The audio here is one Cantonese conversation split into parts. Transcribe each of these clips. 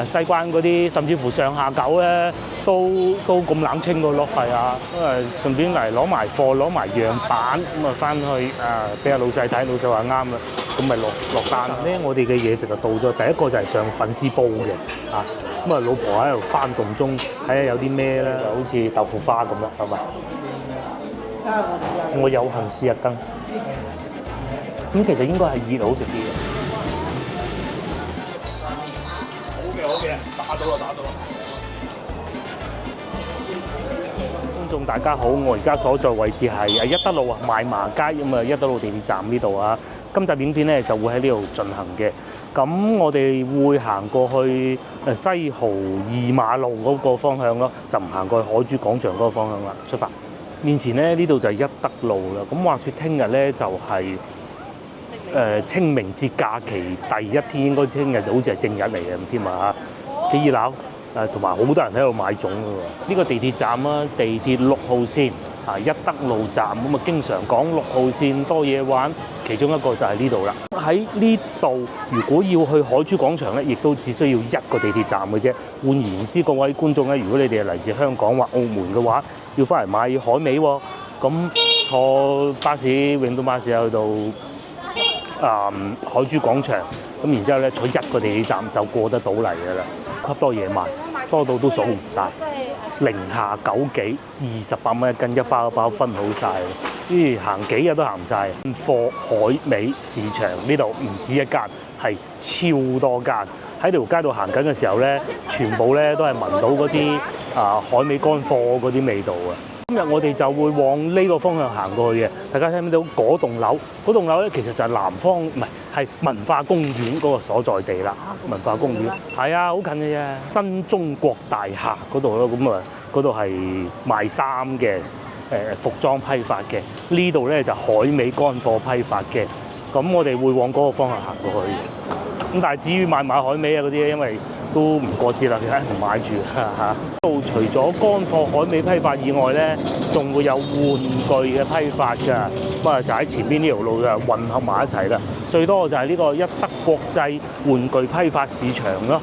西關嗰啲，甚至乎上下九咧都咁冷清個咯，係啊，因為順便嚟攞埋貨、攞埋樣板，咁啊翻去俾阿老細睇，老細話啱啦，咁咪落單咧。我哋嘅嘢食就到咗，第一個就係上粉絲煲嘅咁啊老婆喺度翻動中睇下有啲咩咧，好似豆腐花咁啦，係咪？我有幸試下羹，咁其實應該係熱好食啲嘅。好嘅，打到啦！觀眾大家好，我而家所在位置係一德路賣麻街咁啊，一德路地鐵站呢度啊。今集影片咧就會喺呢度進行嘅。咁我哋會行過去西濠2馬路嗰個方向咯，就唔行過去海珠廣場嗰個方向啦。出發，面前咧呢度就係一德路啦。咁話說聽日咧就係清明節假期第一天，應該聽日就好似係正日嚟嘅咁添啊！幾熱鬧同埋好多人喺度買粽㗎喎。呢個地鐵站啦，地鐵6號線一德路站咁啊，經常講6號線多嘢玩，其中一個就係呢度啦。喺呢度如果要去海珠廣場咧，亦都只需要一個地鐵站嘅啫。換言之，各位觀眾咧，如果你哋係嚟自香港或澳門嘅話，要翻嚟買海味喎，咁坐巴士永東巴士去到海珠廣場，咁然之後咧坐一個地鐵站就過得到嚟㗎啦。吸多嘢賣，多到都數唔晒，零下9幾，28蚊一斤，一包一包分好晒。行幾日都行唔晒。貨海味市場呢度唔止一間，係超多間。喺條街度行緊嘅時候咧，全部咧都係聞到嗰啲海味乾貨嗰啲味道啊！今日我哋就會往呢個方向行過去嘅，大家睇唔睇到嗰棟樓？嗰棟樓咧其實就係南方，唔係文化公園嗰個所在地啦。文化公園係啊，好近嘅啫。新中國大廈嗰度咯，咁啊嗰度係賣衫嘅，服裝批發嘅。呢度咧就海味乾貨批發嘅。咁我哋會往嗰個方向行過去嘅。咁但係至於買唔買海味啊嗰啲，因為都唔過節啦，其實唔買住嚇。除咗乾貨海味批發以外咧，仲會有玩具嘅批發㗎。咁啊就喺前邊呢條路就混合埋一齊啦。最多就係呢個一德國際玩具批發市場咯，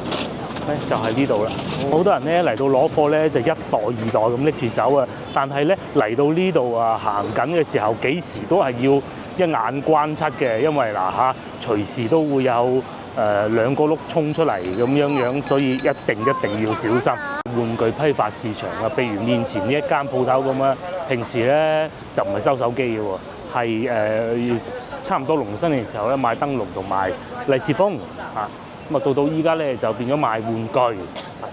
就係呢度啦。好多人咧嚟到攞貨咧就一袋二袋咁拎住走啊。但係咧嚟到呢度行緊嘅時候，幾時都係要一眼關七嘅，因為隨時都會有兩個碌衝出嚟咁樣，所以一定要小心。玩具批發市場啊，譬如面前呢一間鋪頭咁啊，平時咧就唔係收手機嘅喎，係差唔多農曆新年嘅時候咧賣燈籠同埋利是封咁啊到依家咧就變咗賣玩具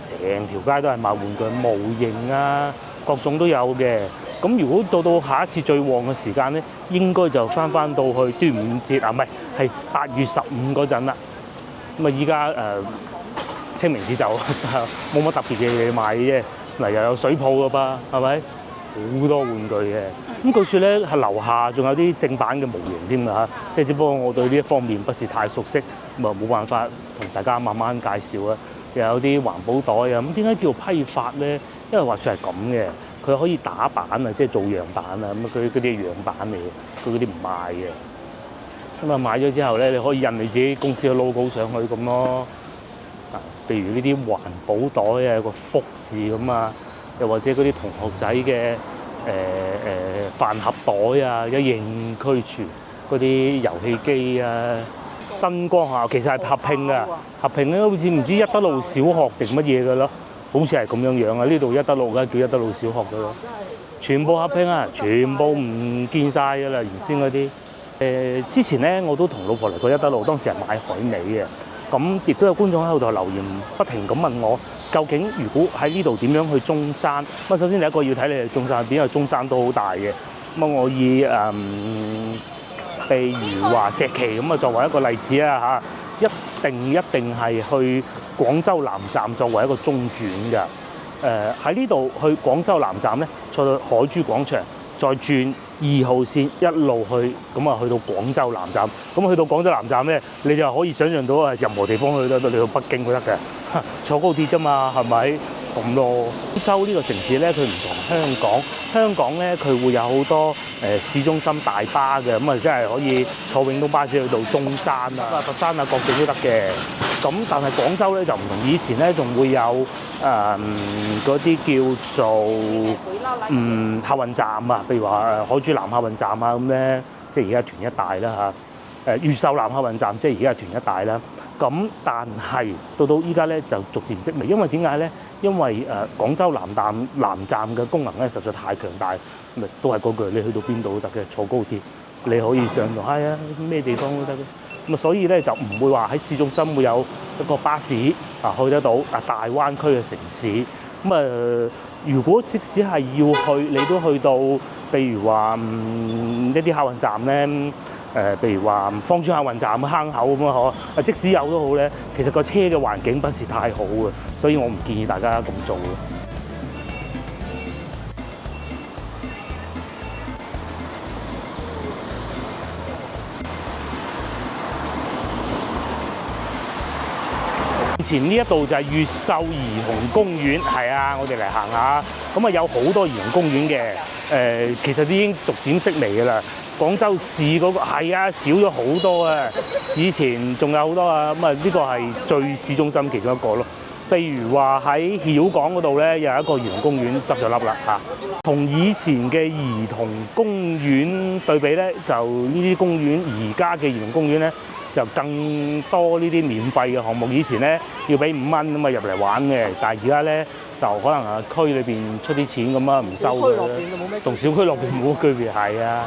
成條街都係賣玩具模型啊，各種都有嘅。咁如果到下一次最旺嘅時間咧，應該就翻到去端午節唔係8月15嗰陣啦。咁啊依家清明節就冇乜特別嘅嘢賣嘅啫。嗱又有水泡㗎噃，係咪？好多玩具嘅。咁據說咧係樓下仲有啲正版嘅模型添㗎，即係只不過我對呢一方面不是太熟悉，咁啊冇辦法同大家慢慢介紹啊。又有啲環保袋啊，咁點解叫批發咧？因為話說係咁嘅，佢可以打版啊，即係做樣板啊，咁佢嗰啲係樣板嚟嘅，佢嗰啲唔賣嘅。咁啊買咗之後咧，你可以印你自己公司嘅 logo 上去咁咯。譬如呢啲環保袋啊，有個福字咁啊，又或者嗰啲同學仔嘅飯盒袋啊，一應俱全。嗰啲遊戲機啊，真光學校其實係合併㗎，合併咧好似唔知一德路小學定乜嘢㗎咯，好似係咁樣啊！呢度一德路梗係叫一德路小學㗎咯，全部合併啊，全部唔見晒㗎啦，原先嗰啲。之前咧我都同老婆嚟過一德路，當時係買海味嘅。咁亦都有觀眾喺度留言，不停咁問我，究竟如果喺呢度點樣去中山？咁首先第一個要睇你係中山邊，因為中山都好大嘅。咁我以譬如話石岐咁啊作為一個例子啊嚇，一定係去廣州南站作為一個中轉㗎。喺呢度去廣州南站咧，坐到海珠廣場，再轉2號線一路去，咁啊去到廣州南站。咁去到廣州南站咧，你就可以想象到係任何地方去得，你到北京都得嘅，坐高鐵啫嘛，係咪？咁咯。廣州呢個城市咧，佢唔同香港。香港咧，佢會有好多市中心大巴嘅，咁啊真係可以坐永東巴士去到中山啊、佛山啊各地都得嘅。咁但係廣州咧就唔同以前咧，仲會有嗰啲叫做客運站啊，譬如話海珠南客運站啊咁咧，即係而家屯一帶啦嚇。越秀南客運站即係而家係屯一帶啦。咁但係到依家咧就逐漸式微，因為點解咧？因為廣州南站嘅功能咧實在太強大，咪都係嗰句，你去到邊度都得嘅，坐高鐵你可以上到，係啊，咩地方都得嘅。咁啊，所以咧就唔會話喺市中心會有一個巴士去得到大灣區嘅城市。咁如果即使係要去，你都去到，譬如話一啲客運站咧。譬如話芳村客運站、坑口咁啊，嗬！即使有都好咧，其實個車嘅環境不是太好嘅，所以我唔建議大家咁做嘅。以前呢一度就係越秀兒童公園，係啊，我哋嚟行下。咁啊，有好多兒童公園嘅，其實已經逐漸式微㗎啦。廣州市嗰個係啊，少咗好多啊！以前仲有好多啊，咁啊呢個係最市中心其中一個咯。譬如話喺曉港嗰度咧，有一個兒童公園執咗笠啦嚇。同以前嘅兒童公園對比咧，就呢啲公園而家嘅兒童公園咧，就更多呢啲免費嘅項目。以前咧要俾5蚊咁啊入嚟玩嘅，但係而家咧就可能區裏邊出啲錢咁啊，唔收嘅。同小區落邊冇乜區別，係啊。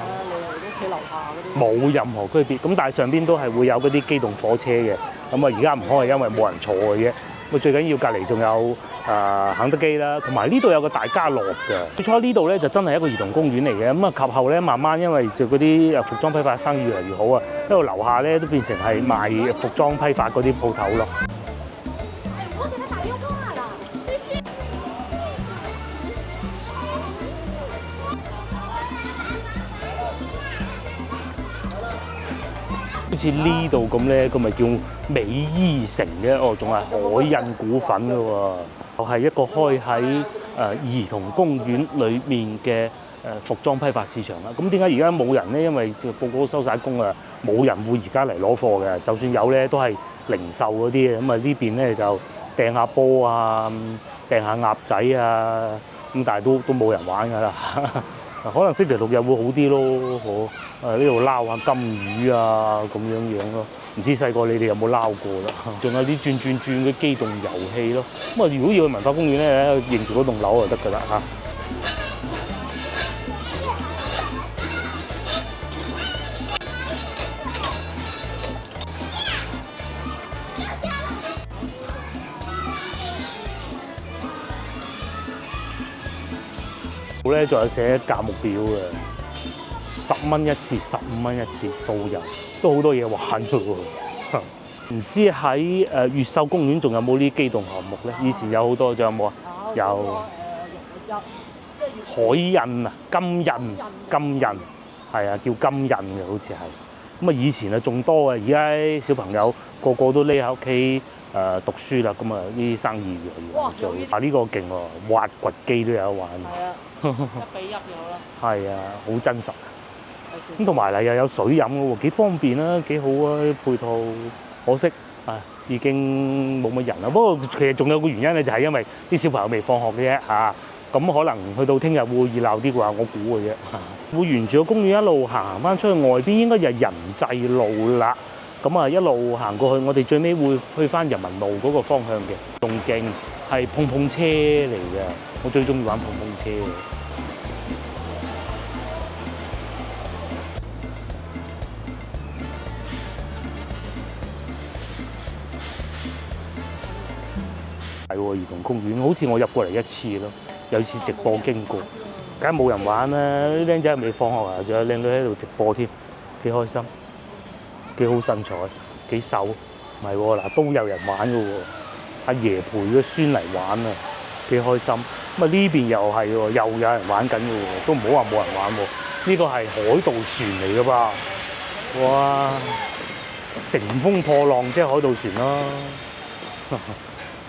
冇任何區別，咁但係上邊都係會有嗰啲機動火車嘅，咁啊而家唔開係因為冇人坐嘅啫。咁最緊要隔離仲有肯德基啦，同埋呢度有個大家樂嘅。最初呢度咧就真係一個兒童公園嚟嘅，咁啊及後咧慢慢因為就嗰啲服裝批發生意越嚟越好啊，因為樓下咧都變成係賣服裝批發嗰啲鋪頭咯。好似呢度咁咧，佢咪叫美伊城嘅，哦，仲係海印股份嘅喎，就係一個開喺兒童公園裏面嘅服裝批發市場啦。咁點解而家冇人咧？因為個個都收晒工啊，冇人會而家嚟攞貨嘅。就算有咧，都係零售嗰啲嘅。咁啊呢邊咧就掟下波啊，掟下鴨仔啊，咁但係都冇人玩㗎啦。可能星期六日會好啲咯，呢度撈下金魚啊咁樣咯。唔知細個你哋有冇撈過啦？仲有啲轉嘅機動遊戲咯。咁啊，如果要去文化公園咧，認住嗰棟樓就得㗎啦嚇。咧仲有寫價目表嘅，10蚊一次、15蚊一次都有，都好多嘢玩嘅喎。唔知喺越秀公園仲有冇呢啲機動項目咧？以前有好多，仲有冇啊？有海印啊，金印係啊，叫金印嘅好似係。咁啊，以前啊仲多啊，而家小朋友個個都匿喺屋企讀書啦，咁啊呢啲生意越嚟越做。啊呢個勁喎，挖掘機都有得玩。1:1有啦。係啊，好真實。咁同埋嚟又有水飲嘅喎，幾方便啦，幾好啊啲配套。可惜啊，已經冇乜人啦。不過其實仲有個原因咧，就係因為啲小朋友未放學嘅啫嚇。咁可能去到聽日會熱鬧啲啩，我估嘅啫。會沿住個公園一路行翻出去外邊，應該就係人濟路啦。咁啊一路行過去，我哋最尾會去翻人民路嗰個方向嘅。仲勁係碰碰車嚟嘅，我最中意玩碰碰車。係喎，兒童公園好似我入過嚟一次咯，有次直播經過，梗係冇人玩啦，啲僆仔未放學啊，仲有靚女喺度直播添，幾開心，幾好身材，幾瘦，唔係喎嗱，都有人玩嘅喎，阿爺陪個孫嚟玩啊，幾開心。咁啊呢邊又係喎，又有人玩緊嘅喎，都唔好話冇人玩喎，呢個係海盜船嚟嘅噃，哇！乘風破浪即係海盜船啦。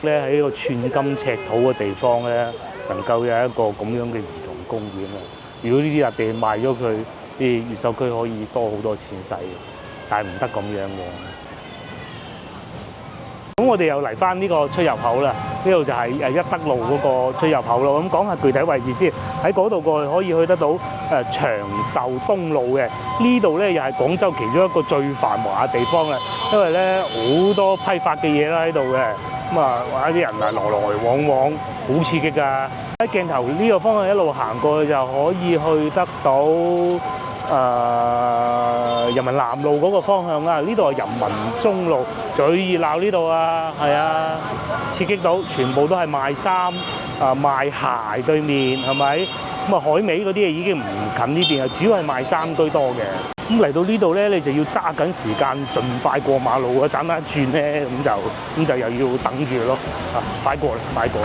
咧喺一個寸金尺土嘅地方咧，能夠有一個咁樣嘅兒童公園啊！如果呢啲笪地賣咗佢，啲越秀區可以多好多錢使，但係唔得咁樣嘅。咁我哋又嚟翻呢個出入口啦，呢度就係一德路嗰個出入口咯。咁講下具體位置先，喺嗰度過去可以去得到長壽東路嘅。呢度咧又係廣州其中一個最繁華嘅地方啦，因為咧好多批發嘅嘢啦喺度嘅。咁啊，話啲人啊來來往往，好刺激㗎。喺鏡頭呢個方向一路行過去就可以去得到人民南路嗰個方向啊。呢度係人民中路最熱鬧呢度啊，係啊，刺激到全部都係賣衫賣鞋對面係咪？咁啊海味嗰啲已經唔近呢邊啊，主要係賣衫居多嘅。咁嚟到呢度咧，你就要揸緊時間，盡快過馬路啊！斬一轉咧，咁就又要等住咯。快過啦，快過！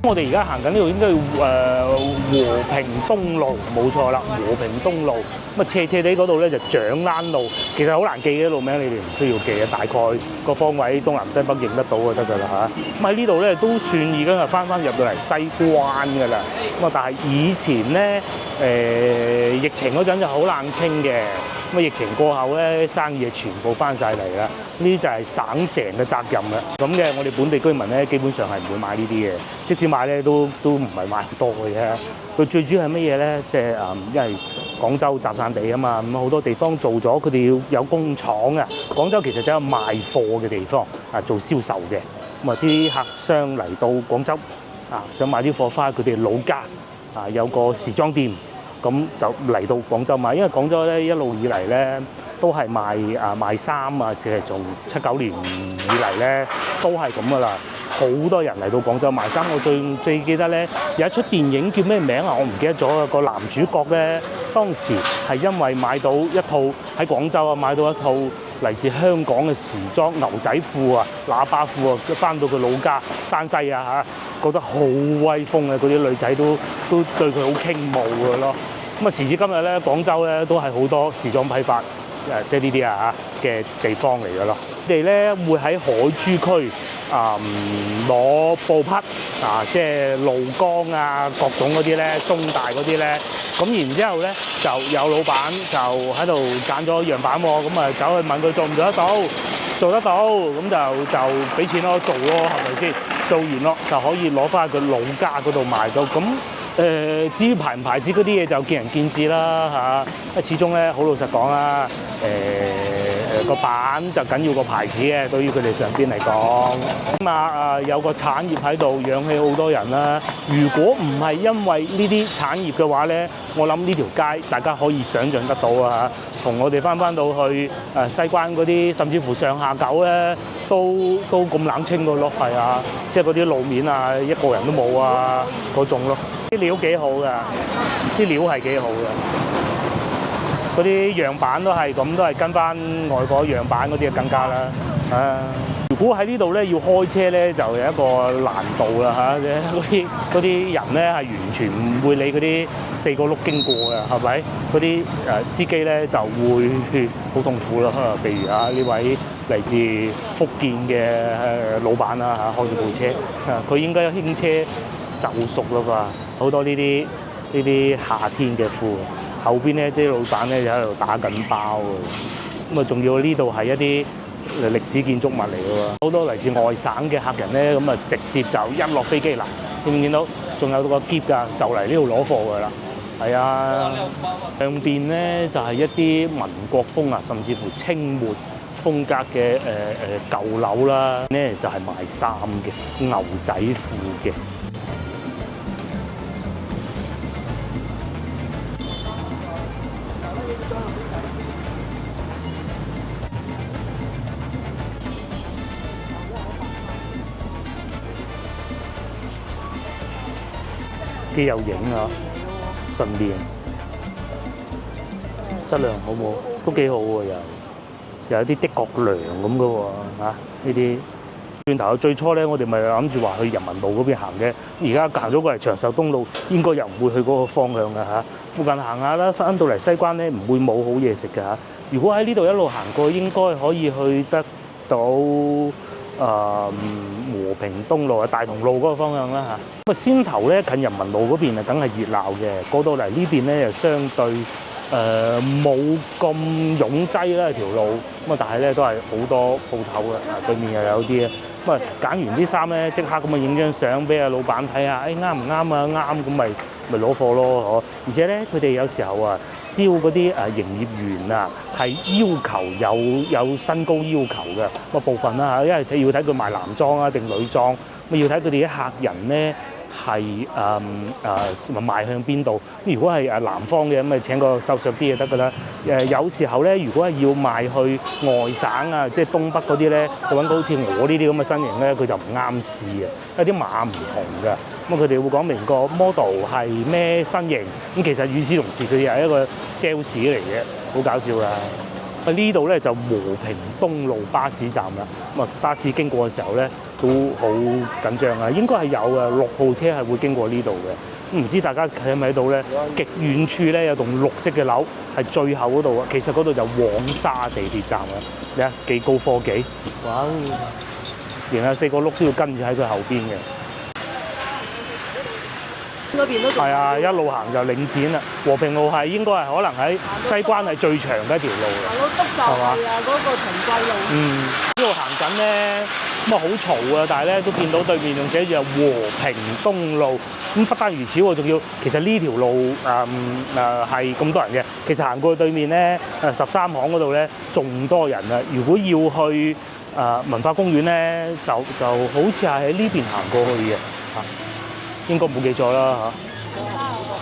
我哋而家行緊呢度應該和平東路，冇錯啦，和平東路。咁啊斜斜地嗰度咧就蔣欄路，其實好難記嘅路名，你哋唔需要記嘅，大概個方位東南西北認得到就得㗎啦嚇。咁喺呢度咧都算已經係翻入到嚟西關㗎啦。咁啊，但係以前咧疫情嗰陣就好冷清嘅。咁啊疫情過後咧，生意全部翻晒嚟啦。呢啲就係省城嘅責任啦。咁嘅我哋本地居民咧，基本上係唔會買呢啲嘅，即使買咧都唔係買多嘅啫。佢最主要係乜嘢咧？即係因為廣州集散地啊嘛，咁好多地方做咗，佢哋要有工廠啊。廣州其實就係賣貨嘅地方啊，做銷售嘅。咁啊，啲客商嚟到廣州啊，想買啲貨翻佢哋老家啊，有個時裝店，咁就嚟到廣州買。因為廣州咧一路以嚟咧都係賣衫啊，即係從79年以嚟咧都係咁噶啦。好多人嚟到廣州買衫，我最記得咧有一出電影叫咩名啊？我唔記得咗啊！個男主角咧當時係因為買到一套喺廣州啊，買到一套嚟自香港嘅時裝牛仔褲啊、喇叭褲啊，翻到佢老家山西啊嚇，覺得好威風啊！嗰啲女仔都對佢好傾慕嘅咯。咁啊，時至今日咧，廣州咧都係好多時裝批發即係呢啲嘅地方嚟嘅咯。佢哋咧會喺海珠區攞布匹即係露江啊，各種嗰啲咧，中大嗰啲咧，咁然之後咧就有老闆就喺度揀咗樣板喎，咁啊走去問佢做唔做得到，做得到咁就俾錢咯，做咯，係咪先？做完咯就可以攞翻佢老家嗰度賣到咁。至於牌唔牌子嗰啲嘢就見仁見智啦嚇，始終咧好老實講啦，個版就緊要個牌子嘅，對於佢哋上邊嚟講，咁有個產業喺度養起好多人啦。如果唔係因為呢啲產業嘅話咧，我諗呢條街大家可以想像得到啊，同我哋翻到去西關嗰啲，甚至乎上下九咧，都咁冷清個咯，係啊，即係嗰啲路面啊，一個人都冇啊嗰種咯。啲料幾好㗎，啲料係幾好㗎，嗰啲樣板都係咁，都係跟翻外國樣板嗰啲更加啦。如果喺呢度咧要開車咧，就有一個難度啦嚇。嗰啲人咧係完全唔會理嗰啲4個轆經過嘅，係咪？嗰啲司機咧就會好痛苦啦。譬如呢位嚟自福建嘅老闆啦嚇，開住部車，佢應該輕車就熟啦啩。好多呢啲夏天嘅褲，後邊咧啲老闆咧就喺度打緊包嘅。咁啊，仲要呢度係一啲歷史建築物嚟嘅喎，好多嚟自外省嘅客人咧，咁啊直接就一落飛機嗱，見唔見到？仲有個篋㗎，就嚟呢度攞貨㗎啦。係啊，上邊咧就係一啲民國風啊，甚至乎清末風格嘅舊樓啦，咧就係賣衫嘅牛仔褲嘅。幾有型啊！順便質量好冇？都幾好喎，又有啲的確良咁嘅喎呢啲。轉頭最初咧，我哋咪諗住話去人民路嗰邊行嘅，而家行咗過嚟長壽東路，應該又唔會去嗰個方向嘅嚇。附近行下啦，翻到嚟西關咧，唔會冇好嘢食嘅嚇。如果喺呢度一路行過，應該可以去得到和平東路啊、大同路嗰個方向啦嚇。咁啊，先頭咧近人民路嗰邊啊，梗係熱鬧嘅。過到嚟呢邊咧，就相對冇咁擁擠啦條路，咁啊但係咧都係好多鋪頭嘅，對面又有啲啊，咁啊揀完啲衫咧即刻咁啊影張相俾阿老闆睇下，誒啱唔啱啊？啱咁咪攞貨咯，而且咧佢哋有時候啊招嗰啲營業員啊係要求有身高要求嘅，咁啊部分啦嚇，因為要睇佢賣男裝啊定女裝，咁要睇佢哋啲客人咧。係賣向邊度？如果係南方嘅咁咪請個瘦削啲就得㗎啦。有時候咧，如果係要賣去外省啊，即係東北嗰啲咧，佢揾到好似我呢啲咁嘅身形咧，佢就唔啱試嘅，有啲碼唔同㗎。咁佢哋會講明個 model 係咩身形。咁其實與此同時，佢哋係一個 sales 嚟嘅，好搞笑㗎。呢度咧就和平東路巴士站啦，咁啊巴士經過嘅時候咧都好緊張啊，應該係有啊6號車係會經過呢度嘅，唔知大家睇唔睇到咧？極遠處咧有棟綠色嘅樓係最後嗰度啊，其實嗰度就黃沙地鐵站啊，你睇幾高科技，哇！連下4個轆都要跟住喺佢後邊嘅。嗰邊都係啊，一路行就領展啦。和平路係應該係可能喺西關係最長嘅一條路啦。我督就係啊，嗰個停貴路。呢度行緊咧，咁啊好嘈啊，但係咧都見到對面仲寫住和平東路。咁不單如此喎，仲要其實呢條路係咁多人嘅，其實行過去對面咧13行嗰度咧仲多人啊。如果要去文化公園咧，就好似係喺呢邊行過去嘅嚇。應該冇記錯啦嚇。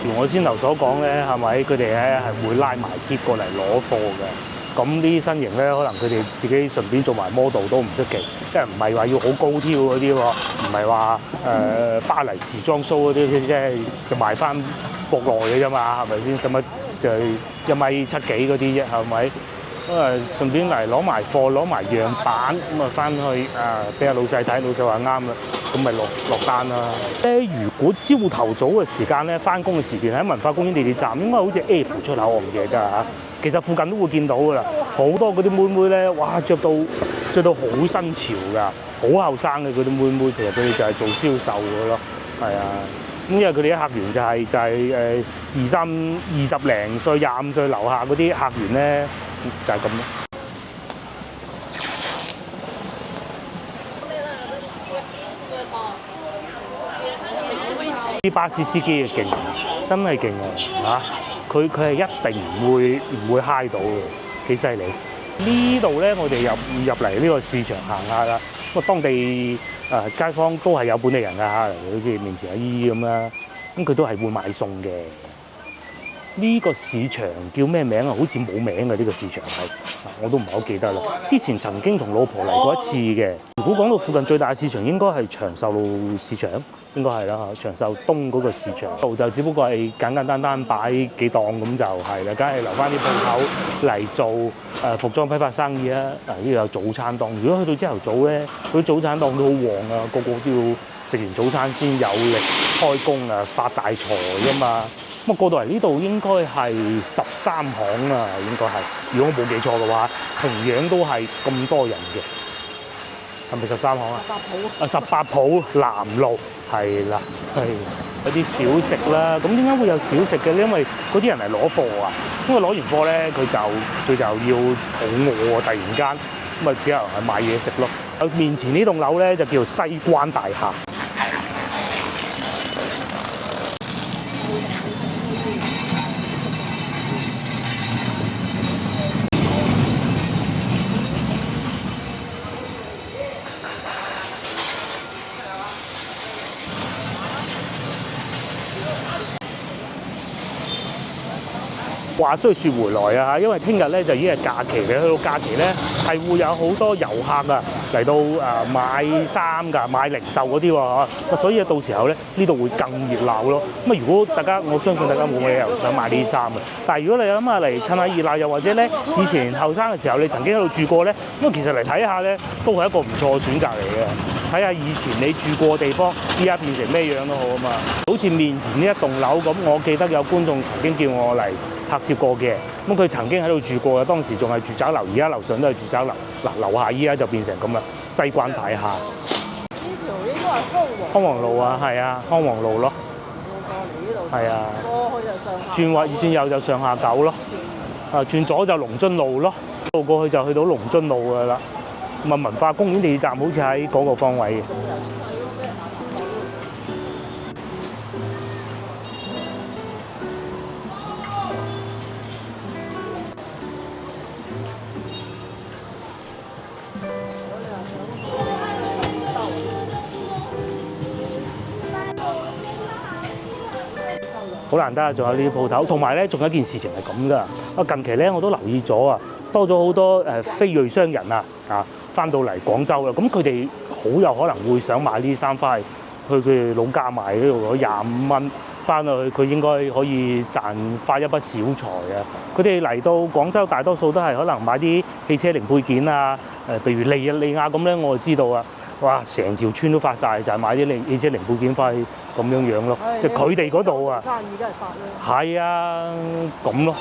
如我先頭所講咧，係咪佢哋咧係會拉埋篋過嚟攞貨嘅？咁呢啲身形咧，可能佢哋自己順便做埋 model 都唔出奇，因為唔係話要好高挑嗰啲喎，唔係話巴黎時裝 show 嗰啲，即係就賣翻國內嘅啫嘛，係咪先？使乜就1.7米幾嗰啲啫，係咪？咁啊，順便嚟攞埋貨，攞埋樣板，咁啊翻去俾阿老細睇，老細話啱啦，咁咪落單啦。如果朝頭早嘅時間咧，翻工嘅時段喺文化公園地鐵站，應該好似 F 出口，我唔記得嚇。其實附近都會見到㗎啦，好多嗰啲妹妹咧，哇着到好新潮㗎，好後生嘅嗰啲妹妹，其實佢哋就係做銷售㗎咯，係啊。咁因為佢哋啲客源就係20零歲、25歲樓下嗰啲客源咧，就係咁咯。啲巴士司機係勁，真係勁啊！佢係一定唔會嗨到嘅，幾犀利！呢度咧，我哋入嚟呢個市場行下啦。咁當地街坊都係有本地人㗎嚇，好似面前阿姨咁啦，咁佢都係會買餸嘅。呢個市場叫咩名啊？好似冇名嘅呢個市場係，我都唔係好記得啦。之前曾經同老婆嚟過一次嘅。如果講到附近最大嘅市場，應該係長壽路市場，應該係啦嚇。長壽東嗰個市場度就只不過係簡單擺幾檔咁就係啦，梗係留翻啲鋪頭嚟做服裝批發生意啊。呢度有早餐檔，如果去到朝頭早咧，嗰啲早餐檔都好旺啊，個個都要食完早餐先有力開工啊，發大財㗎嘛。咁過到嚟呢度應該係13行啊，應該係。如果我冇記錯嘅話，同樣都係咁多人嘅，係咪13行啊？18鋪南路係啦，係有啲小食啦。咁點解會有小食嘅咧？因為嗰啲人嚟攞貨啊。因為攞完貨咧，佢就要肚餓啊，突然間咁啊，只能係買嘢食咯。面前呢棟樓咧就叫西關大廈。話雖說回來啊，因為聽日咧就已經係假期嘅，去到假期咧係會有好多遊客啊嚟到買衫㗎、買零售嗰啲喎，所以到時候咧呢度會更熱鬧咯。咁如果我相信大家冇理由想買呢啲衫嘅，但係如果你諗下嚟趁下熱鬧，又或者咧以前後生嘅時候你曾經喺度住過咧，咁其實嚟睇下咧都係一個唔錯嘅選擇嚟嘅。睇下以前你住過嘅地方，依家變成咩樣都好啊嘛。好似面前呢一棟樓咁，我記得有觀眾曾經叫我嚟拍攝過嘅。咁佢曾經喺度住過嘅，當時仲係住宅樓，而家樓上都係住宅樓。嗱，樓下依家就變成咁啦，西關大廈。呢條應該係康王路啊，係啊，康王路咯。過嚟呢度。係啊。過去就上下。轉右就上下九咯。轉左就龍津路咯。路過去就去到龍津路㗎啦。咁啊，文化公園地鐵站好似喺嗰個方位嘅。好難得啊！仲有呢啲鋪頭，同埋咧，仲有一件事情係咁㗎。啊，近期咧我都留意咗啊，多咗好多非裔商人啊翻到嚟廣州啦。咁佢哋好有可能會想買呢啲衫翻去佢哋老家賣呢度攞25蚊翻去，佢應該可以發一筆小財啊！佢哋嚟到廣州大多數都係可能買啲汽車零配件啊，譬如利亞咁咧，我就知道啊。哇！成條村都發晒，就係買啲汽車零配件翻去咁樣咯。即係佢哋嗰度啊，生意都係發啦。係啊，咁咯。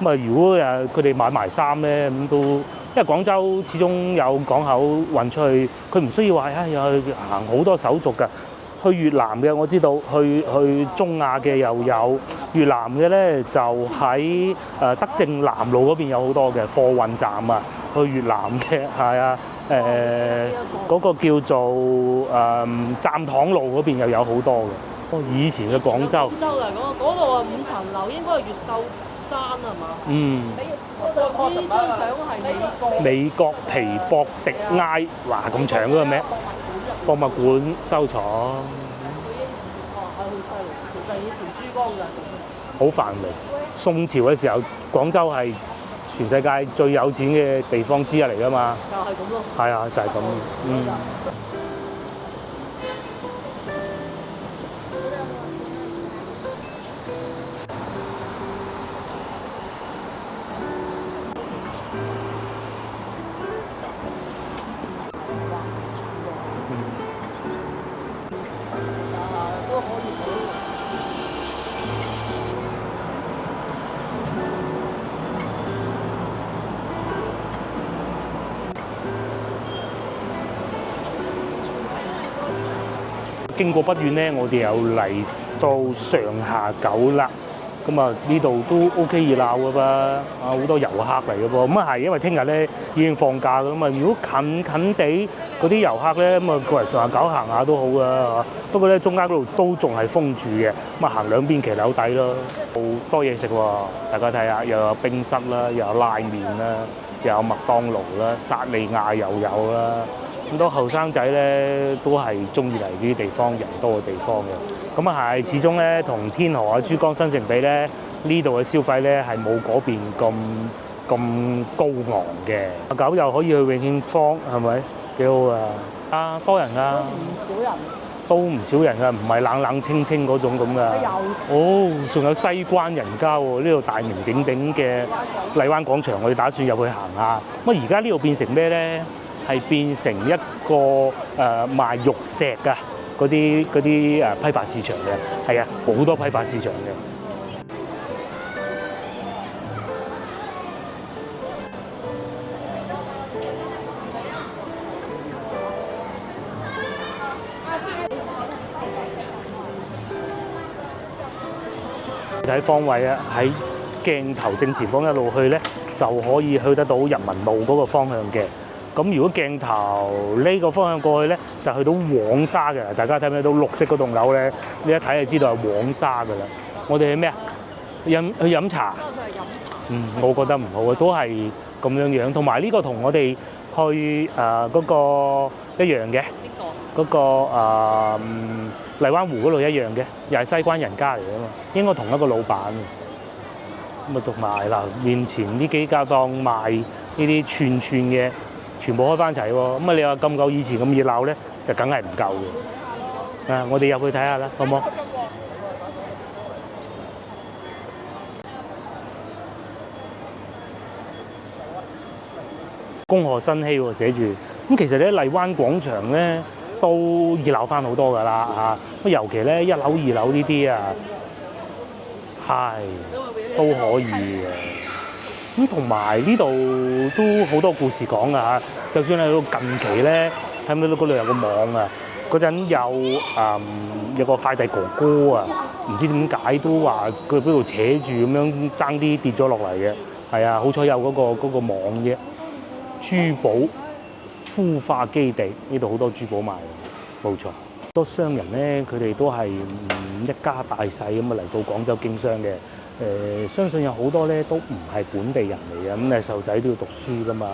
咁啊，如果佢哋買埋衫咧，咁都因為廣州始終有港口運出去，佢唔需要話又去行好多手續㗎。去越南嘅我知道，去中亞嘅又有，越南嘅咧就喺德政南路嗰邊有好多嘅貨運站啊。去越南嘅係啊，嗰個叫做站塘路嗰邊又有好多嘅。以前嘅廣州。廣州嚟講，嗰度啊5層樓應該係越秀山係嘛？嗯。呢張相係美國皮博迪埃，哇咁長嗰個名，博物館收藏。好犀利！其實以前珠江嘅。好繁榮。宋朝嘅時候，廣州係全世界最有錢嘅地方之一嚟㗎嘛。就係咁咯。係啊，就係咁。嗯。經過不遠咧，我哋又嚟到上下九啦。咁啊，呢度都 OK 熱鬧㗎噃，好多遊客嚟㗎噃。咁啊係，因為聽日咧已經放假㗎嘛。如果近地嗰啲遊客咧，咁啊過嚟上下九行下都好㗎。不過咧，中間嗰度都仲係封住嘅，咁啊行兩邊騎樓底咯。好多嘢食喎，大家睇下，又有冰室啦，又有拉麵啦，又有麥當勞啦，薩莉亞又有啦。咁多後生仔咧都係中意嚟呢啲地方，人多嘅地方嘅。咁啊係，始終咧同天河啊、珠江新城比咧，呢度嘅消費咧係冇嗰邊咁高昂嘅。阿九又可以去永慶坊，係咪幾好啊？啊，多人啊！都唔少人㗎，唔係冷清清嗰種咁㗎。哦，仲有西關人家喎，呢度大名鼎鼎嘅荔灣廣場，我哋打算入去行下。咁而家呢度變成咩咧？係變成一個賣玉石㗎，嗰啲批發市場嘅，係啊，好多批發市場嘅。睇方位啊，喺鏡頭正前方一路去咧，就可以去得到人民路嗰個方向嘅。咁如果鏡頭呢個方向過去咧，就去到黃沙嘅。大家睇唔睇到綠色嗰棟樓咧？你一睇就知道係黃沙㗎啦。我哋去咩啊？去飲茶。我覺得唔好啊，都係咁樣樣。同埋呢個同我哋去嗰個一樣嘅，嗰個荔灣湖嗰度一樣嘅，又係西關人家嚟㗎嘛，應該同一個老闆。咁啊，同埋嗱，面前呢幾家檔賣呢啲串嘅，全部開翻齊喎。咁啊，你話咁夠以前咁熱鬧咧，就梗係唔夠嘅。啊，我哋入去睇下啦，好唔好？恭賀新禧喎，寫住。咁其實咧，荔灣廣場咧都熱鬧翻好多㗎啦嚇。咁尤其咧1樓、2樓呢啲啊，係都可以嘅。咁同埋呢度都好多故事講㗎嚇，就算係到近期咧，睇唔睇到嗰度有個網啊？嗰陣有個快遞哥哥啊，唔知點解都話佢喺度扯住咁樣爭啲跌咗落嚟嘅。係啊，好彩有嗰個網啫。珠寶孵化基地呢度好多珠寶賣，冇錯。多商人咧，佢哋都係一家大細咁啊嚟到廣州經商嘅。相信有好多咧都唔係本地人嚟嘅，咁細路仔都要讀書噶嘛，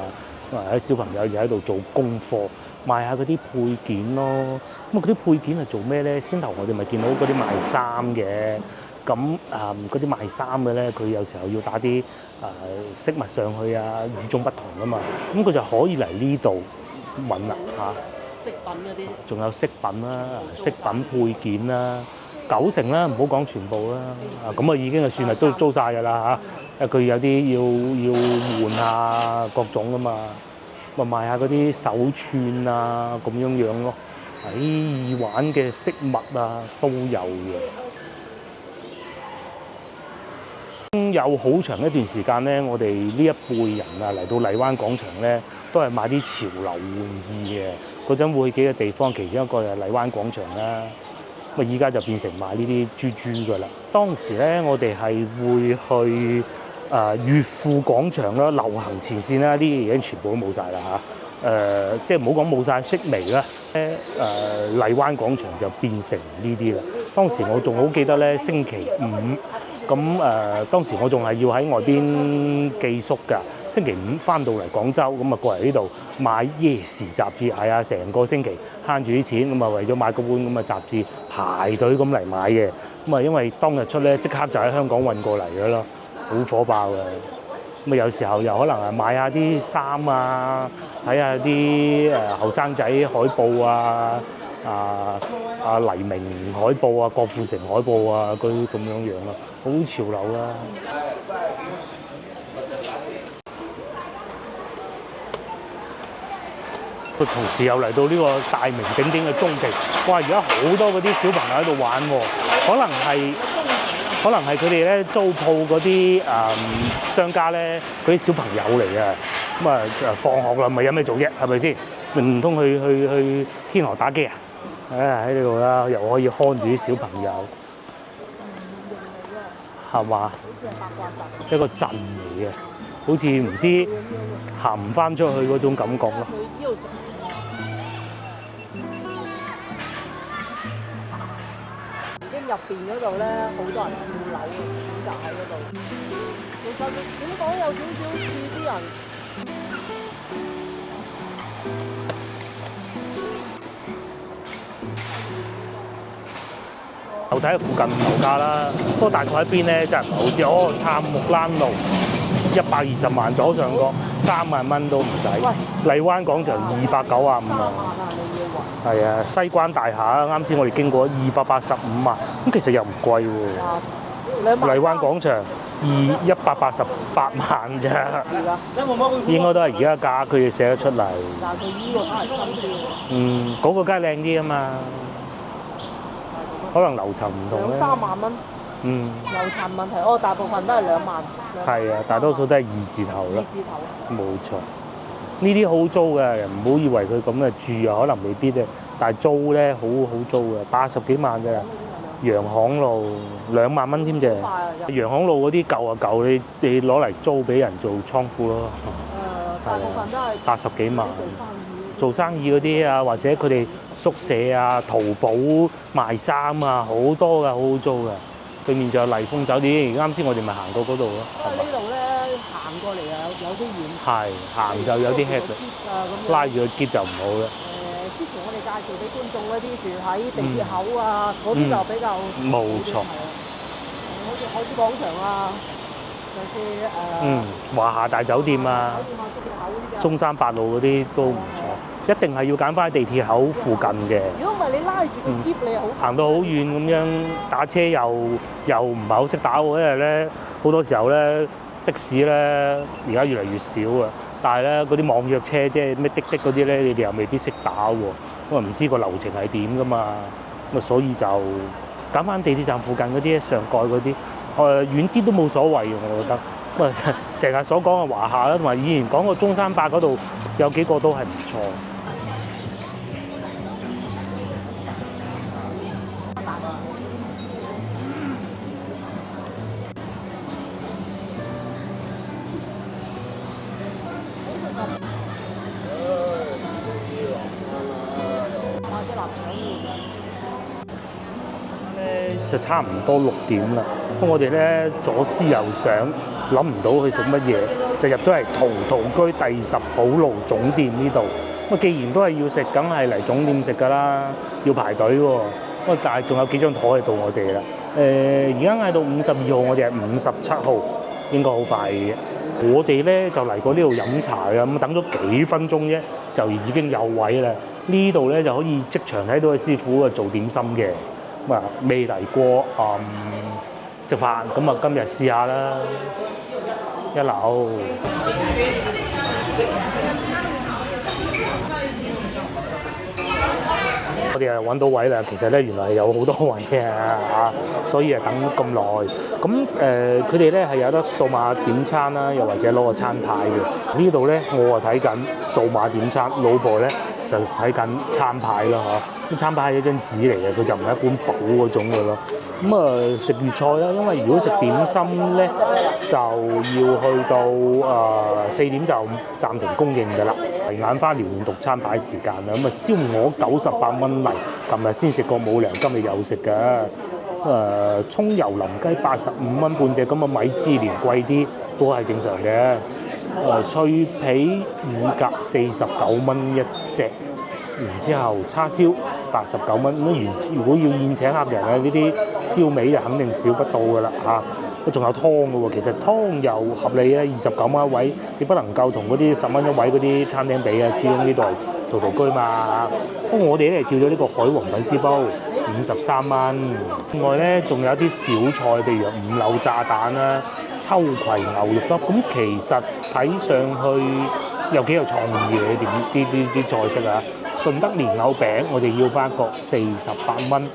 啲小朋友就喺度做功課，賣下嗰啲配件咯。咁嗰啲配件係做咩咧？先頭我哋咪見到嗰啲賣衫嘅，咁嗰啲賣衫嘅咧，佢有時候要打啲飾物上去啊，與眾不同噶嘛。咁佢就可以嚟呢度揾啦嚇。飾品嗰啲，仲有飾品啦、飾品配件啦，90%啦，唔好講全部啦。咁啊已經係算係都租晒㗎啦嚇。佢有啲要換下各種㗎嘛，咪賣下嗰啲手串啊咁樣咯。耳環嘅飾物啊都有嘅。有好長一段時間咧，我哋呢一輩人啊嚟到荔灣廣場咧，都係買啲潮流玩意嘅。嗰陣會幾個地方，其中一個就係荔灣廣場啦。咁啊，依家就變成買呢啲豬豬㗎啦。當時咧，我哋係會去悅富廣場啦、流行前線啦，呢啲已經全部都冇晒啦嚇。即係唔好講冇晒色味啦。荔灣廣場就變成呢啲啦。當時我仲好記得咧，星期五。咁當時我仲係要喺外邊寄宿㗎。星期五翻到嚟廣州，咁啊過嚟呢度買夜時雜誌，係啊，成個星期慳住啲錢，咁啊為咗買嗰本咁嘅雜誌排隊咁嚟買嘅。咁啊因為當日出咧，即刻就喺香港運過嚟嘅咯，好火爆嘅。咁啊有時候又可能係買下啲衫啊，睇下啲後生仔海報啊。黎明海報啊，郭富城海報啊，嗰啲咁樣咯，好潮流啦。個同時又嚟到呢個大名鼎鼎嘅中庭，哇！而家好多嗰啲小朋友喺度玩喎，可能係佢哋咧租鋪嗰啲商家咧嗰啲小朋友嚟嘅，咁啊放學啦，咪有咩做啫？係咪先？唔通去天河打機啊？喺呢度啦，又可以看住啲小朋友，係嘛？一個鎮嚟嘅，好似唔知行唔翻出去嗰種感覺咯。已經入邊嗰度咧，好多人跳樓選擇喺嗰度。其實點講有少少似啲人。樓睇下附近樓價啦，不過大概喺邊咧，真係唔係好知。哦，杉木欄路120萬左上角，3萬蚊都唔使。荔灣廣場295萬。係啊，西關大廈啱先我哋經過285萬，咁其實又唔貴喎。荔灣廣場188萬咋，應該都係而家價，佢哋寫得出嚟。但佢依個係新啲。嗰個梗係靚啲啊嘛。可能樓層唔同咧。2-3萬蚊。樓層問題，大部分都係2萬。係啊，大多數都係2字頭啦。2字頭。冇錯。呢啲好租嘅，唔好以為佢咁嘅住啊，可能未必嘅，但係租咧好租嘅，80幾萬嘅。洋行路2萬蚊添啫。洋行路嗰啲舊啊舊，你攞嚟租俾人做倉庫咯。大部分都係80幾萬。做生意嗰啲啊，或者佢哋宿舍啊、淘寶賣衫啊，好多㗎，好好租㗎。對面就有麗豐酒店，啱先我哋咪行過嗰度咯。因為呢度咧行過嚟啊，有啲遠。係行就有啲 heat 拉住個篋就唔好啦。之前我哋介紹俾觀眾嗰啲住喺地鐵口啊，嗰啲就比較冇錯。好似海珠廣場啊，上次華夏大酒店啊，中山8路嗰啲都唔錯，一定係要揀翻喺地鐵口附近嘅。如果唔係你拉住個篋，你又好行到好遠咁樣，打車又唔係好識打喎，因為咧好多時候咧的士咧而家越嚟越少啊，但係咧嗰啲網約車即係咩滴嗰啲咧，你哋又未必識打喎，因為唔知個流程係點噶嘛，咁啊所以就揀翻地鐵站附近嗰啲上蓋嗰啲，遠啲都冇所謂嘅，我覺得。咁啊，成日所講嘅華夏啦，同埋以前講過中山八嗰度有幾個都係唔錯。就差唔多6點啦，咁我哋咧左思右想，諗唔到去食乜嘢，就入咗嚟陶陶居第10號路總店呢度。咁既然都係要食，梗係嚟總店食㗎啦，要排隊喎。咁但係仲有幾張台喺度我哋啦。而家嗌到52號，我哋係57號，應該好快嘅。我哋咧就嚟過呢度飲茶㗎，咁等咗幾分鐘啫，就已經有位啦。呢度咧就可以即場睇到個師傅做點心嘅。未嚟過食飯，咁啊今日試下啦，一流。我哋揾到位啦，其實咧原來係有好多位嘅嚇，所以等咁耐。咁佢哋咧係有得數碼點餐啦，又或者攞個餐牌嘅。呢度咧我啊睇緊數碼點餐，老婆咧就睇緊餐牌啦嚇。咁餐牌係一張紙嚟嘅，佢就唔係一本簿嗰種嘅咯。咁啊食粵菜啦，因為如果食點心咧就要去到4點就暫停供應㗎啦。眼花撩亂讀餐牌時間啦，咁啊燒鵝98蚊嚟，琴日先食過冇糧，今日有食㗎。葱油淋雞85蚊半隻，咁啊米芝蓮貴啲都係正常嘅。脆皮乳鴿49蚊一隻，然之後叉燒89蚊。咁如果要宴請客人咧，呢啲燒味就肯定少不到㗎啦嚇。仲有湯㗎喎，其實湯又合理啊，29蚊一位，你不能夠同嗰啲10蚊一位嗰啲餐廳比啊，始終呢度係陶陶居嘛。不過我哋咧叫咗呢個海皇粉絲煲53蚊。另外咧仲有啲小菜，譬如5柳炸蛋啦、秋葵牛肉汁。咁其實睇上去有幾有創意嘅啲菜式啊。順德蓮藕餅我哋要翻個48蚊。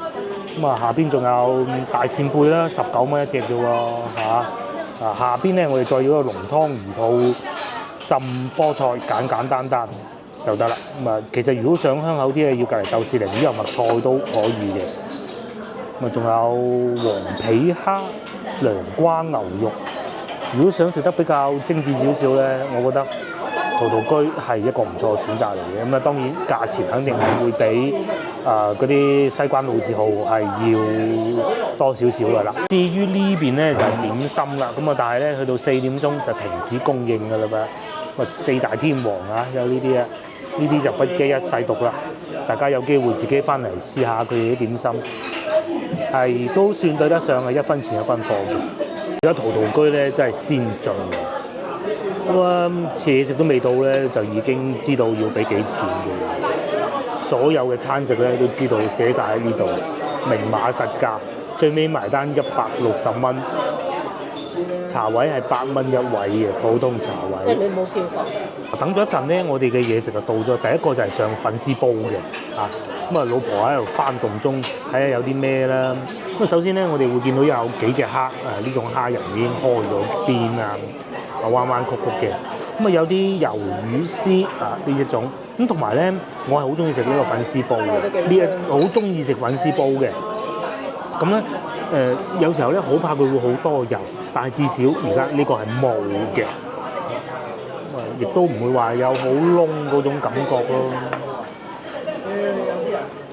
咁啊，下邊仲有大扇貝啦，19蚊一隻啫喎嚇。下邊咧我哋再要個濃湯魚肚浸菠菜，簡單就得啦。咁啊，其實如果想香口啲咧，要隔離豆豉鯪魚油麥菜都可以嘅。咁啊，仲有黃皮蝦、涼瓜牛肉。如果想食得比較精緻少少咧，我覺得陶陶居係一個唔錯嘅選擇嚟嘅。咁啊，當然價錢肯定係會比嗰啲西關老字號係要多少少㗎啦。至於呢邊咧就係點心啦，咁啊但係咧去到4點鐘就停止供應㗎啦噃。4大天王啊，有呢啲啊，呢啲就不羈一世讀啦。大家有機會自己翻嚟試下佢哋啲點心，係都算對得上係1分錢1分貨嘅。而家陶陶居咧真係先進嘅，咁啊嘢食都未到咧，就已經知道要俾幾錢嘅。所有嘅餐食咧都知道寫晒喺呢度，明碼實價，最尾埋單160蚊。茶位係8蚊一位嘅普通茶位。你冇叫飯？等咗一陣咧，我哋嘅嘢食就到咗。第一個就係上粉絲煲嘅，咁啊老婆喺度翻動中睇下有啲咩啦。咁首先咧，我哋會見到有幾隻蝦，呢種蝦仁已經開咗邊啊，彎彎曲曲嘅。咁啊有啲魷魚絲呢一種。咁同埋咧，我係好中意食呢個粉絲煲嘅，好中意食粉絲煲嘅。咁咧有時候咧好怕佢會好多油，但係至少而家呢個係冇嘅，亦都唔會話有好燶嗰種感覺咯。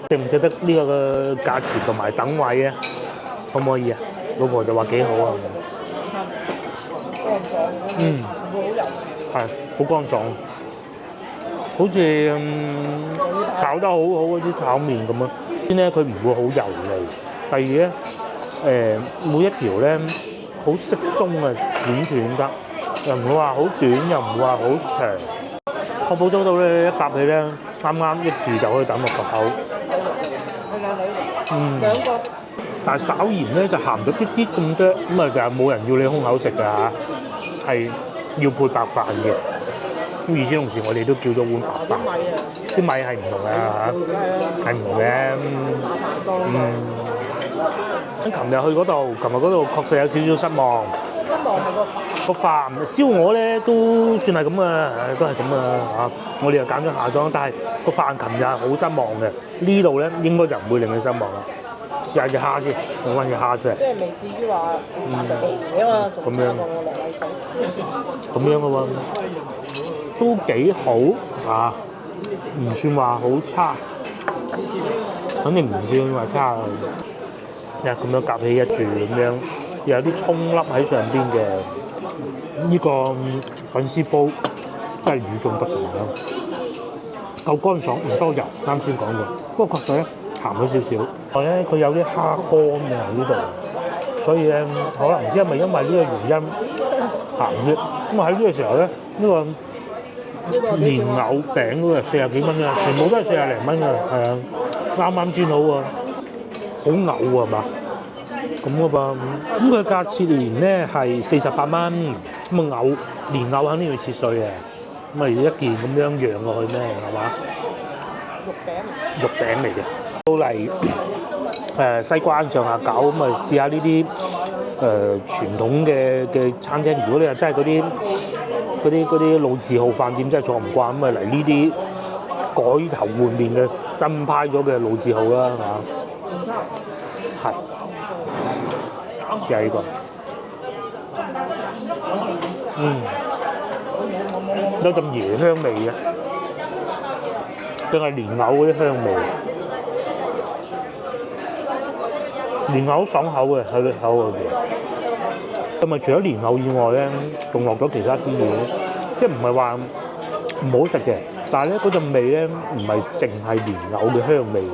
值唔值得呢個嘅價錢同埋等位啊？可唔可以啊？老婆就話幾好啊。係好乾爽，好似炒得好好嗰啲炒麵咁啊。先咧佢唔會好油膩，第二咧每一條咧好適中啊，剪斷得，又唔會話好短，又唔會話好長，確保咗到咧一夾起咧啱啱一住就可以抌落個口。兩個，但係稍鹽咧就鹹咗啲啲咁多，咁啊就係冇人要你空口食㗎嚇，係要配白飯嘅。咁與此同時，我哋都叫咗碗白飯。啲米係唔同嘅嚇，係唔同嘅。咁琴日去嗰度，琴日嗰度確實有少少失望。失望係個個飯燒鵝咧都算係咁啊，都係咁啊嚇。我哋又揀咗下裝，但係個飯琴日好失望嘅。呢度咧應該就唔會令你失望啦。試下隻蝦先，攞翻隻蝦出嚟。即係未至於話嘅嘛，仲加個落米水。咁樣嘅喎，都幾好啊，唔算話好差，肯定唔算話差。咁樣夾起一住咁樣，又有啲葱粒喺上邊嘅。呢個粉絲煲真係與眾不同啦，夠乾爽，唔多油。啱先講過，不過確實咧鹹咗少少。但係咧佢有啲蝦乾嘅喺呢度，所以咧可能唔知係咪因為呢個原因鹹啲。咁啊喺呢個時候咧，呢個蓮藕餅嗰個40幾蚊啊，全部都係40零蚊啊，係啊，啱啱煎好啊，好牛啊嘛〜咁嘅噃，咁佢價切蓮咧係48蚊，咁啊蓮藕肯定要切碎嘅，咁啊一件咁樣揚落去咩係嘛？肉餅嚟嘅，到嚟西關上下九咁啊試下呢啲傳統嘅餐廳。如果你話真係嗰啲老字號飯店真係坐唔慣，咁啊嚟呢啲改頭換面嘅新派咗嘅老字號啦嚇，係。試下呢個，有陣椰香味嘅，定係蓮藕嗰啲香味。蓮藕爽口嘅喺個口裏邊。咁啊，除咗蓮藕以外咧，仲落咗其他啲嘢，即係唔係話唔好食嘅，但係咧嗰陣味咧唔係淨係蓮藕嘅香味嘅，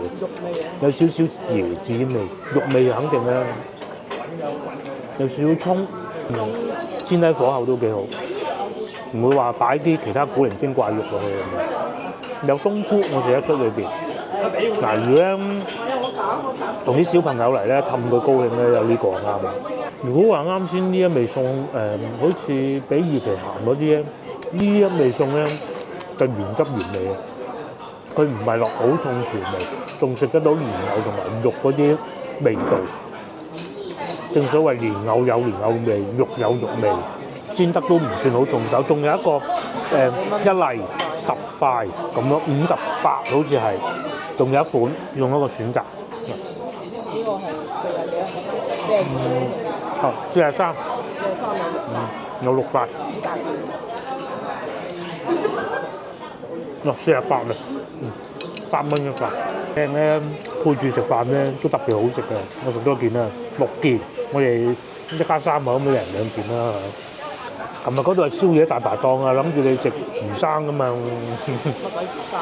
有少少椰子味，肉味肯定啦。有少少葱，煎喺火候都幾好，唔會話擺啲其他古靈精怪肉落去咁樣。有冬菇，我食得出裏邊。嗱，如果咧同啲小朋友嚟咧，氹佢高興咧，有呢個啱啊。如果話啱先呢一味餸好似比預期鹹嗰啲咧，呢一味餸咧就原汁原味嘅，佢唔係落好重甜味，仲食得到蓮藕同埋肉嗰啲味道。正所謂蓮藕有蓮藕味，肉有肉味，煎得都唔算好重手。仲有一個一例10塊咁樣58好似係，仲有一款用一個選擇。呢個係40幾43有6塊。48啦，8蚊一塊。靚咧配住食飯咧都特別好食嘅。我食多件啦，6件。我哋一家3口咁，一人2件啦。琴日嗰度係宵夜大排檔啊，諗住你食魚生噶嘛。乜鬼魚生？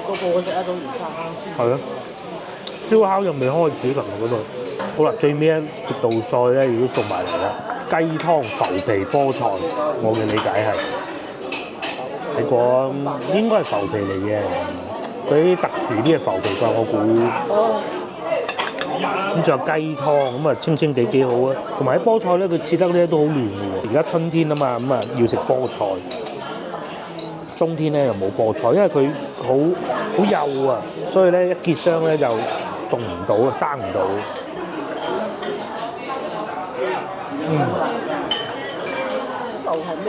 個個食得到魚生。係咯，燒烤又未開始，琴日嗰度。好啦，最尾一道菜咧，已經送埋嚟啦。雞湯浮皮菠菜，我嘅理解係睇過，應該係浮皮嚟嘅。嗰啲特殊啲嘅浮皮啩，我估。咁仲有雞湯，咁啊清清地幾好啊！同埋啲菠菜咧，佢切得咧都好嫩嘅喎。而家春天啊嘛，咁啊要食菠菜。冬天咧又冇菠菜，因為佢好幼啊，所以咧一結霜咧就種唔到，生唔到。嚿係咩？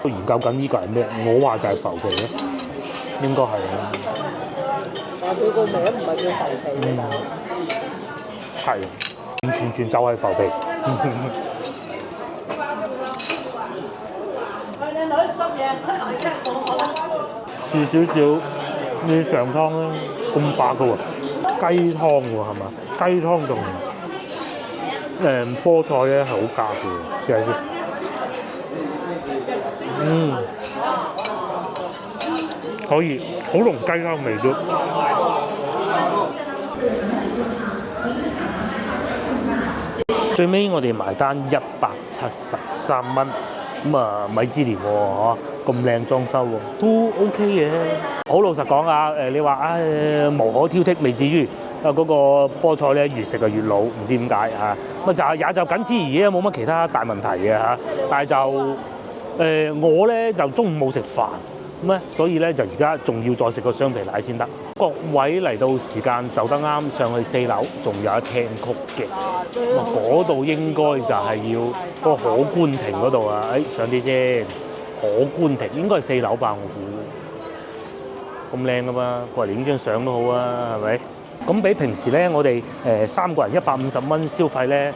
都研究緊呢個係咩？我話就係浮皮咯，應該係啦。但係佢個名唔係叫浮皮㗎。係，完全就係浮皮。試少少呢上湯咧，咁霸嘅喎，雞湯喎係嘛？雞湯同菠菜咧係好夾嘅喎，試下先。可以，好濃雞湯味都。最尾我哋埋單173蚊，咁啊米芝蓮喎嗬，咁靚裝修喎，都 OK 嘅。好老實講啊，你話無可挑剔，未至於嗰個菠菜咧越食就越老，唔知點解嚇。咁啊也就僅此而已，冇乜其他大問題嘅嚇。但係就我咧就中午冇食飯，咁咧，所以咧就而家仲要再食個雙皮奶先得。各位嚟到時間就得啱，上去4樓仲有一聽曲嘅。咁啊，嗰度應該就係要嗰個可觀亭嗰度啊。上啲先，可觀亭應該係4樓吧，我估。咁靚噶嘛，過嚟影張相都好啊，係咪？咁比平時咧，我哋3個人150蚊消費咧，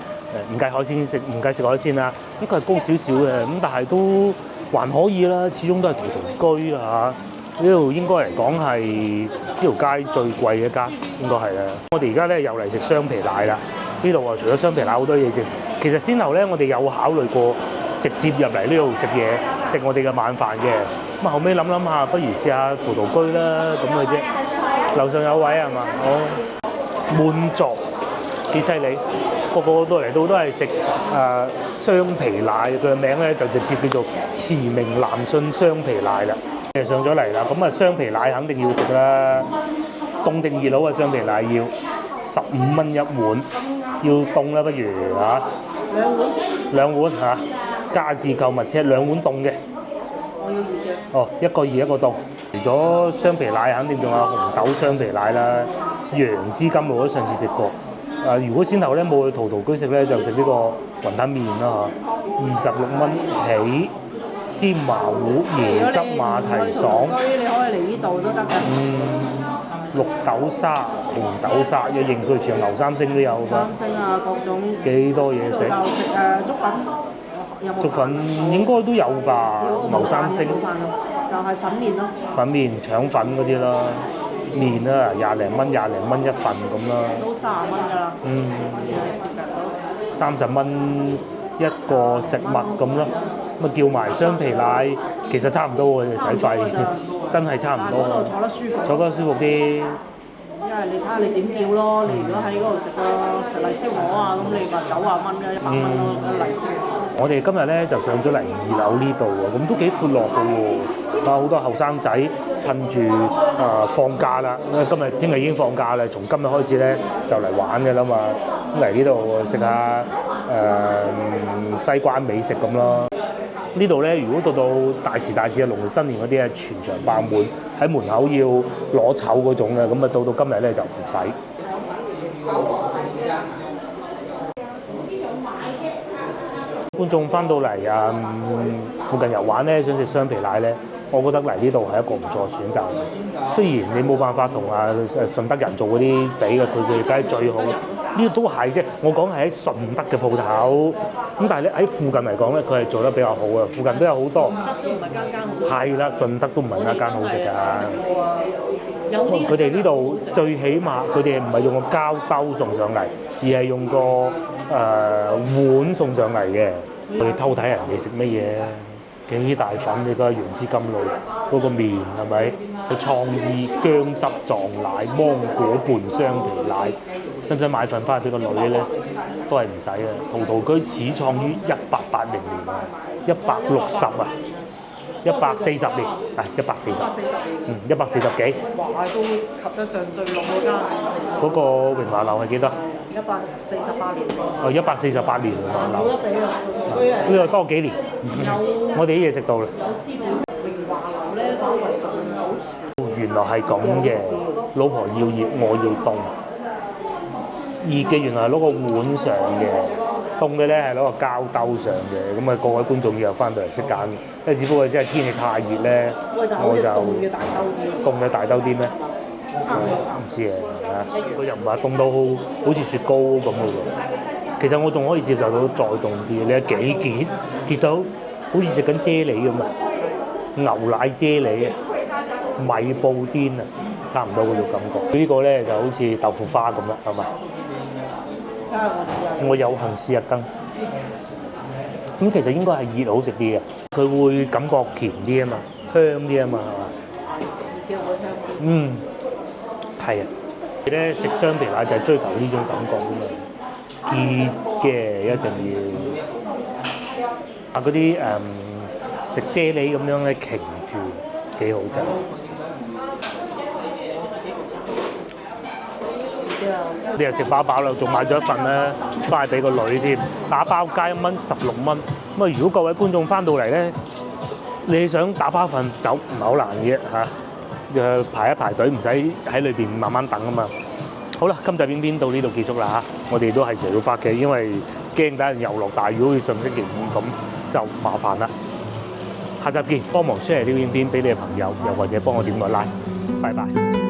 唔計海鮮食，唔計食海鮮啦，應該係高少少嘅。咁但係都還可以啦，始終都係陶陶居啊。呢度應該嚟講係呢條街最貴嘅一間，應該係啦。我哋而家咧又嚟食雙皮奶啦。呢度啊，除咗雙皮奶好多嘢食。其實先後咧，我哋有考慮過直接入嚟呢度食嘢，食我哋嘅晚飯嘅。咁啊後尾諗下，不如試下陶陶居啦，咁嘅啫。樓上有位係嘛？滿座幾犀利，個個都嚟到都係食雙皮奶，佢嘅名咧就直接叫做馳名南信雙皮奶啦。上咗嚟啦，咁啊雙皮奶肯定要食啦，凍定熱佬嘅雙皮奶要15蚊一碗，要凍啦不如嚇。兩碗嚇，加至購物車2碗凍嘅。我要2隻。哦，一個熱一個凍。除咗雙皮奶，肯定仲有紅豆雙皮奶啦。楊枝甘露我都上次食過。如果先後咧冇去陶陶居食咧，就食呢個雲吞麵啦嚇，26蚊起。芝麻糊、椰汁馬蹄爽，你可以嚟呢度都得㗎。綠豆沙、紅豆沙，一應俱全，牛三星都有㗎。三星啊，各種幾多嘢食？又食粥粉，有冇？粥粉應該都有吧，牛三星。就係粉麵咯。粉麵、腸粉嗰啲啦，麵啊20零蚊一份咁啦。都30蚊㗎啦。30蚊一個食物咁咯。咁啊叫埋雙皮奶，其實差唔多喎，使費真係差唔多。嗰度坐得舒服。坐得舒服啲。因為你睇下你點叫咯，你如果喺嗰度食泥燒鵝啊，咁你咪90蚊啫，100蚊咯，泥燒。我哋今日咧就上咗嚟2樓呢度喎，咁都幾闊落嘅喎。好多後生仔趁住放假啦，聽日已經放假啦，從今日開始咧就嚟玩嘅啦嘛。咁嚟呢度食下西關美食咁咯。呢度咧，如果到大時啊，農曆新年嗰啲啊，全場爆滿，喺門口要攞籌嗰種嘅，咁啊到今日咧就唔使。觀眾翻到嚟附近遊玩咧，想食雙皮奶咧，我覺得嚟呢度係一個唔錯嘅選擇。雖然你冇辦法同順德人做嗰啲比嘅，佢梗係最好。呢個都係啫，我講係喺順德嘅鋪頭，咁但係咧喺附近嚟講咧，佢係做得比較好啊。附近都有好多。順德都唔係間間好。係啦，順德都唔係間間好食㗎。佢哋呢度最起碼，佢哋唔係用個膠兜送上嚟，而係用個碗送上嚟嘅。我哋偷睇人哋食乜嘢？幾大份？你個楊枝甘露嗰個麵係咪？個創意薑汁撞奶、芒果拌雙皮奶，使唔使買份翻去俾個女咧？都係唔使啊！陶陶居始創於1880年啊，160啊，140年啊，140，140幾。哇！都及得上最老嗰間。嗰個榮華樓係幾多？148年。哦，148年榮華樓。冇得比啊！呢個多幾年。我哋啲嘢食到啦。我知道榮華樓咧，嗰個咁好。原來係咁嘅，老婆要熱，我要凍。熱嘅原來係攞個碗上嘅，凍嘅咧係攞個膠兜上嘅。咁啊，各位觀眾以後翻到嚟識揀，因為只不過真係天氣太熱咧，我就凍嘅大兜啲咩？唔知啊，佢又唔係凍到好似雪糕咁嘅喎。其實我仲可以接受到再凍啲，你係幾結到好似食緊啫喱咁啊，牛奶啫喱啊，米布甸啊，差唔多嗰種感覺。呢個咧就好似豆腐花咁啦，係嘛？我有幸試一羹。咁其實應該係熱好食啲嘅，佢會感覺甜啲啊嘛，香啲啊嘛，係嘛？嗯，係啊。咧食雙皮奶就係追求呢種感覺㗎嘛，熱嘅一定要。嗰啲食啫喱咁樣咧，擎住幾好真。你又食飽飽啦，仲買咗一份咧，翻去俾個女添，打包加1蚊16蚊。咁啊，如果各位觀眾翻到嚟咧，你想打包份酒唔係好難嘅嚇，排一排隊，唔使喺裏邊慢慢等啊嘛。好啦，今集片片到呢度結束啦嚇，我哋都係時候要翻屋企，因為驚等陣又落大雨，好似上星期五咁就麻煩啦。下集見，幫忙 share 呢片片俾你嘅朋友，又或者幫我點個 like，拜拜。